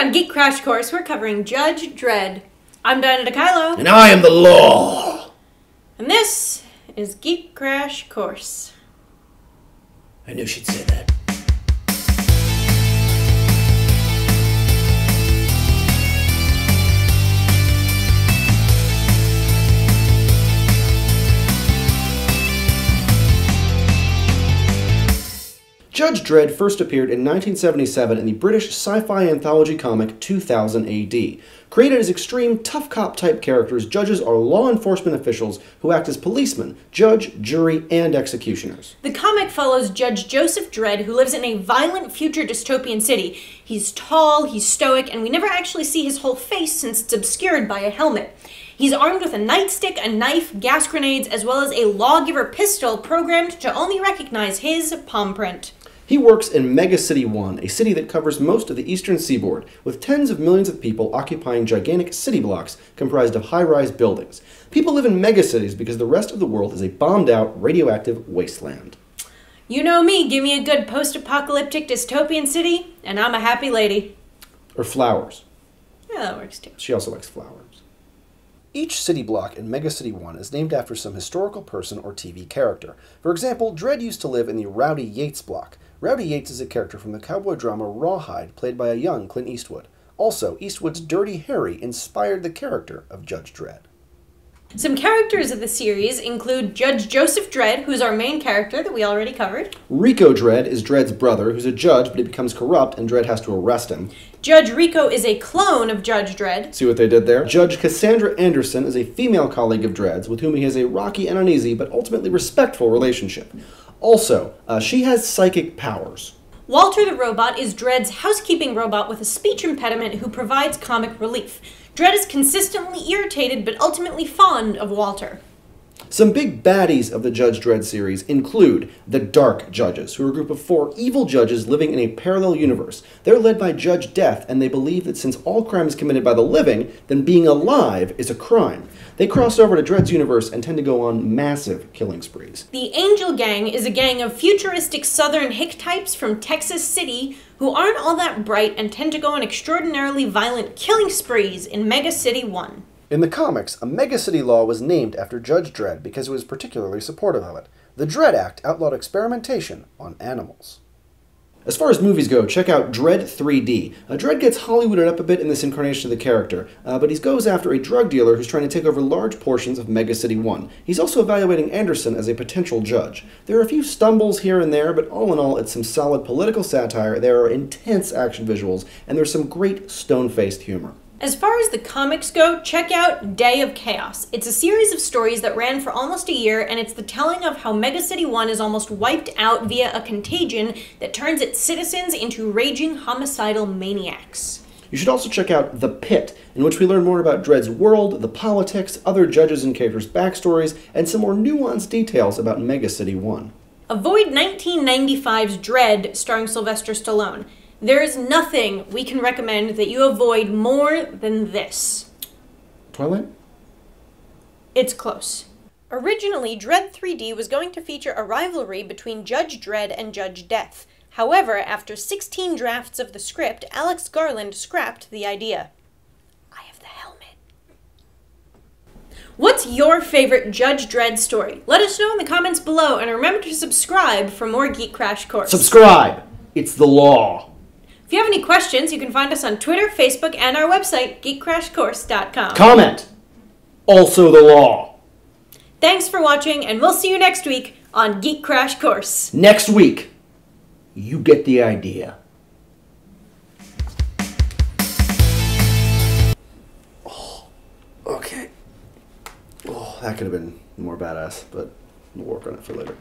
on Geek Crash Course, we're covering Judge Dredd. I'm Diana Dekajlo. And I am the law. And this is Geek Crash Course. I knew she'd say that. Judge Dredd first appeared in 1977 in the British sci-fi anthology comic 2000 AD. Created as extreme, tough cop-type characters, judges are law enforcement officials who act as policemen, judge, jury, and executioners. The comic follows Judge Joseph Dredd, who lives in a violent future dystopian city. He's tall, he's stoic, and we never actually see his whole face since it's obscured by a helmet. He's armed with a nightstick, a knife, gas grenades, as well as a lawgiver pistol programmed to only recognize his palm print. He works in Megacity 1, a city that covers most of the eastern seaboard, with tens of millions of people occupying gigantic city blocks comprised of high-rise buildings. People live in megacities because the rest of the world is a bombed-out, radioactive wasteland. You know me, give me a good post-apocalyptic dystopian city, and I'm a happy lady. Or flowers. Yeah, that works too. She also likes flowers. Each city block in Megacity 1 is named after some historical person or TV character. For example, Dredd used to live in the rowdy Yates Block. Rowdy Yates is a character from the cowboy drama Rawhide, played by a young Clint Eastwood. Also, Eastwood's Dirty Harry inspired the character of Judge Dredd. Some characters of the series include Judge Joseph Dredd, who's our main character that we already covered. Rico Dredd is Dredd's brother, who's a judge, but he becomes corrupt and Dredd has to arrest him. Judge Rico is a clone of Judge Dredd. See what they did there? Judge Cassandra Anderson is a female colleague of Dredd's, with whom he has a rocky and uneasy, but ultimately respectful relationship. Also, she has psychic powers. Walter the Robot is Dredd's housekeeping robot with a speech impediment who provides comic relief. Dredd is consistently irritated but ultimately fond of Walter. Some big baddies of the Judge Dredd series include the Dark Judges, who are a group of 4 evil judges living in a parallel universe. They're led by Judge Death, and they believe that since all crime is committed by the living, then being alive is a crime. They cross over to Dredd's universe and tend to go on massive killing sprees. The Angel Gang is a gang of futuristic southern hick types from Texas City who aren't all that bright and tend to go on extraordinarily violent killing sprees in Megacity 1. In the comics, a Megacity Law was named after Judge Dredd because he was particularly supportive of it. The Dredd Act outlawed experimentation on animals. As far as movies go, check out Dredd 3D. Dredd gets Hollywooded up a bit in this incarnation of the character, but he goes after a drug dealer who's trying to take over large portions of Megacity 1. He's also evaluating Anderson as a potential judge. There are a few stumbles here and there, but all in all, it's some solid political satire, there are intense action visuals, and there's some great stone-faced humor. As far as the comics go, check out Day of Chaos. It's a series of stories that ran for almost a year, and it's the telling of how Megacity 1 is almost wiped out via a contagion that turns its citizens into raging homicidal maniacs. You should also check out The Pit, in which we learn more about Dredd's world, the politics, other judges and characters' backstories, and some more nuanced details about Megacity 1. Avoid 1995's Dredd, starring Sylvester Stallone. There is nothing we can recommend that you avoid more than this. Twilight? It's close. Originally, Dredd 3D was going to feature a rivalry between Judge Dredd and Judge Death. However, after 16 drafts of the script, Alex Garland scrapped the idea. I have the helmet. What's your favorite Judge Dredd story? Let us know in the comments below, and remember to subscribe for more Geek Crash Course. Subscribe! It's the law. If you have any questions, you can find us on Twitter, Facebook, and our website, geekcrashcourse.com. Comment! Also the law. Thanks for watching, and we'll see you next week on Geek Crash Course. Next week, you get the idea. Oh, okay. Oh, that could have been more badass, but we'll work on it for later.